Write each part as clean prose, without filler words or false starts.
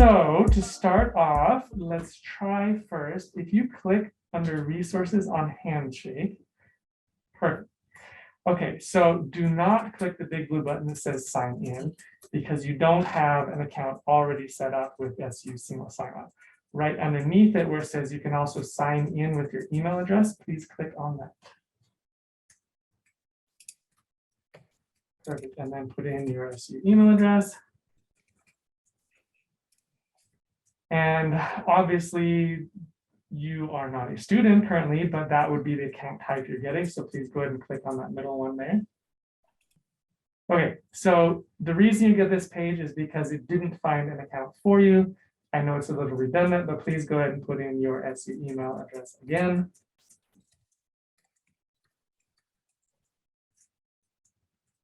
So to start off, let's try first, if you click under resources on Handshake, perfect. Okay, so do not click the big blue button that says sign in because you don't have an account already set up with SU Single Sign-On. Right underneath it where it says you can also sign in with your email address, please click on that. Perfect, and then put in your SU email address. And obviously, you are not a student currently, but that would be the account type you're getting. So please go ahead and click on that middle one there. Okay, so the reason you get this page is because it didn't find an account for you. I know it's a little redundant, but please go ahead and put in your SU email address again.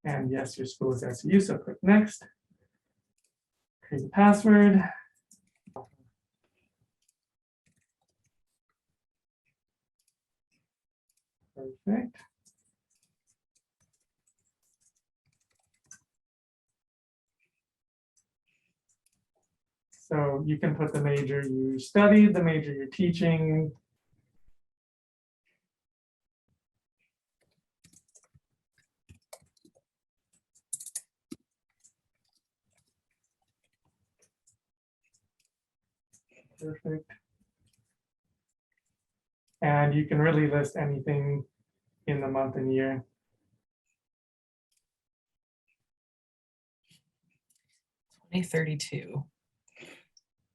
And yes, your school is SU, so click next. Create a password. Perfect. So you can put the major you studied, the major you're teaching. Perfect. And you can really list anything in the month and year. $2032.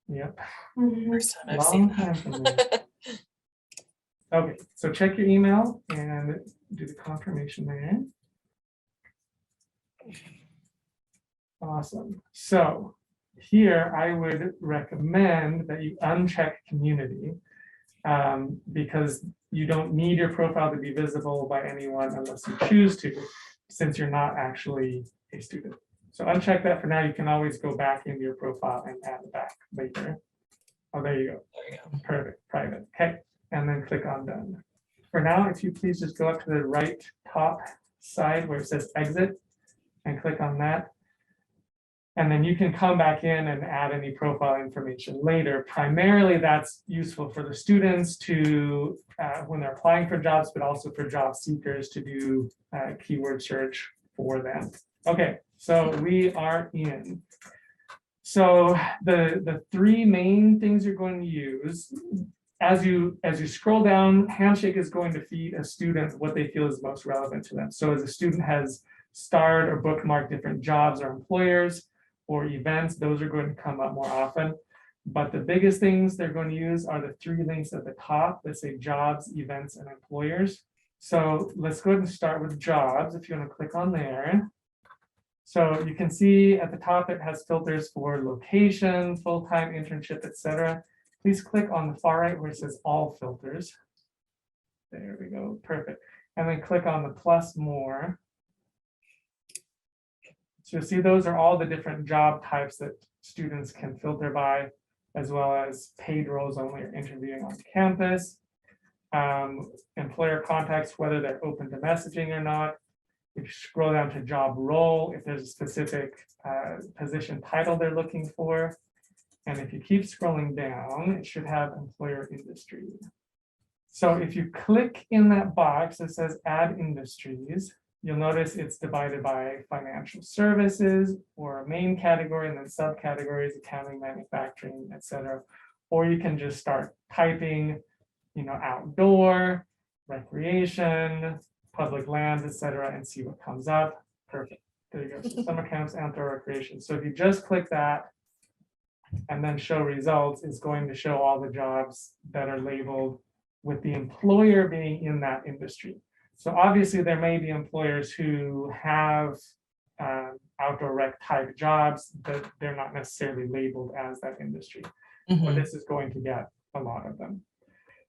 Yep. First time I've seen that. Okay, so check your email and do the confirmation there. Awesome. So here I would recommend that you uncheck community because you don't need your profile to be visible by anyone unless you choose to, since you're not actually a student. So uncheck that for now. You can always go back into your profile and add it back later. Oh, there you go. There you go. Perfect. Private. Okay. And then click on done. For now, if you please just go up to the right top side where it says exit and click on that. And then you can come back in and add any profile information later. Primarily, that's useful for the students to, when they're applying for jobs, but also for job seekers to do keyword search for them. Okay, so we are in. So the three main things you're going to use, as you scroll down, Handshake is going to feed a student what they feel is most relevant to them. So as a student has starred or bookmarked different jobs or employers or events, those are going to come up more often. But the biggest things they're going to use are the three links at the top that say jobs, events, and employers. So let's go ahead and start with jobs if you want to click on there. So you can see at the top it has filters for location, full-time internship, etc. Please click on the far right where it says all filters. There we go, perfect. And then click on the plus more. So you'll see those are all the different job types that students can filter by, as well as paid roles only or interviewing on campus, employer contacts, whether they're open to messaging or not. If you scroll down to job role, if there's a specific position title they're looking for. And if you keep scrolling down, it should have employer industry. So if you click in that box that says add industries, you'll notice it's divided by financial services or a main category and then subcategories, accounting, manufacturing, etc. Or you can just start typing, outdoor, recreation, public lands, etc., and see what comes up. Perfect. There you go. So summer camps, outdoor recreation. So if you just click that and then show results, it's going to show all the jobs that are labeled with the employer being in that industry. So obviously there may be employers who have outdoor rec type jobs, but they're not necessarily labeled as that industry. But this is going to get a lot of them.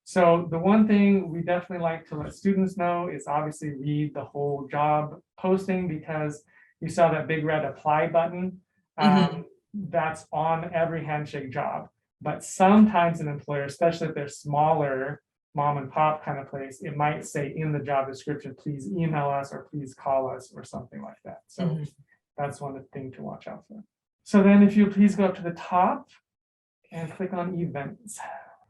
So the one thing we definitely like to let students know is obviously read the whole job posting, because you saw that big red apply button. That's on every Handshake job. But sometimes an employer, especially if they're smaller, mom and pop kind of place, it might say in the job description, please email us or please call us or something like that. So that's one thing to watch out for. So then if you please go up to the top and click on events.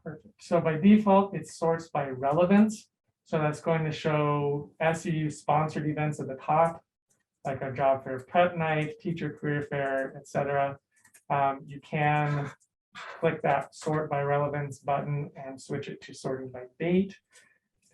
Perfect. So by default, it sorts by relevance. So that's going to show SUU sponsored events at the top, like a job fair prep night, teacher career fair, etc. You can click that sort by relevance button and switch it to sorting by date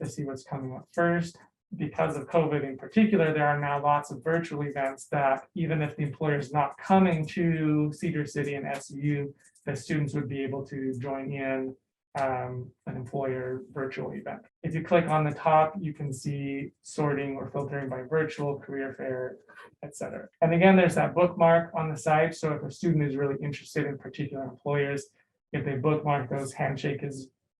to see what's coming up first. Because of COVID in particular, there are now lots of virtual events that even if the employer is not coming to Cedar City and SUU, the students would be able to join in an employer virtual event. If you click on the top, you can see sorting or filtering by virtual, career fair, etc. And again, there's that bookmark on the side. So if a student is really interested in particular employers, if they bookmark those, Handshake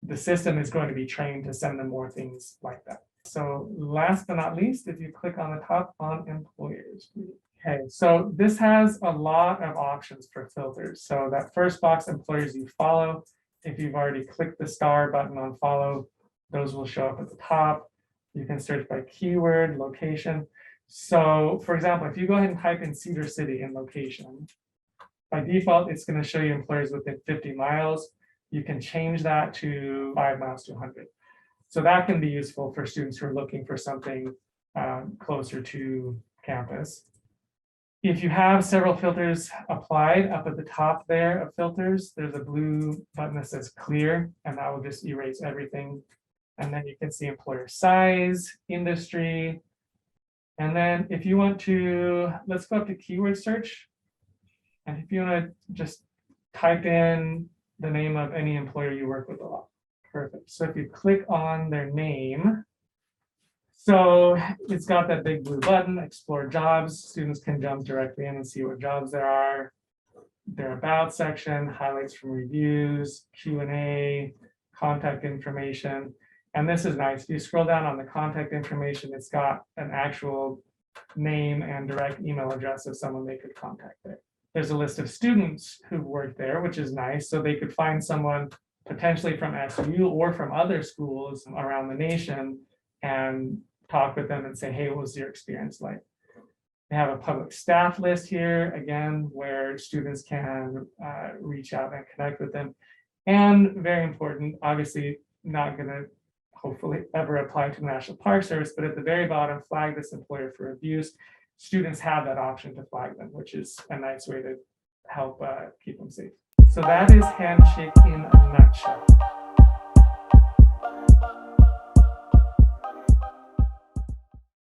the system is going to be trained to send them more things like that. So last but not least, if you click on the top on employers. Okay, so this has a lot of options for filters. So that first box, employers you follow, if you've already clicked the star button on follow, those will show up at the top. You can search by keyword, location. So for example, if you go ahead and type in Cedar City in location, by default, it's going to show you employers within 50 miles. You can change that to 5 miles to 100. So that can be useful for students who are looking for something closer to campus. If you have several filters applied up at the top there of filters, there's a blue button that says clear, and that will just erase everything. And then you can see employer size, industry. And then if you want to, let's go up to keyword search. And if you want to just type in the name of any employer you work with a lot. Perfect. So if you click on their name, so it's got that big blue button, explore jobs. Students can jump directly in and see what jobs there are. Their about section, highlights from reviews, Q&A, contact information. And this is nice. If you scroll down on the contact information, it's got an actual name and direct email address of someone they could contact there. There's a list of students who've worked there, which is nice. So they could find someone potentially from SUU or from other schools around the nation and talk with them and say, hey, what was your experience like? They have a public staff list here, again, where students can reach out and connect with them. And very important, obviously not going to hopefully ever apply to the National Park Service, but at the very bottom, flag this employer for abuse. Students have that option to flag them, which is a nice way to help keep them safe. So that is Handshake in a nutshell.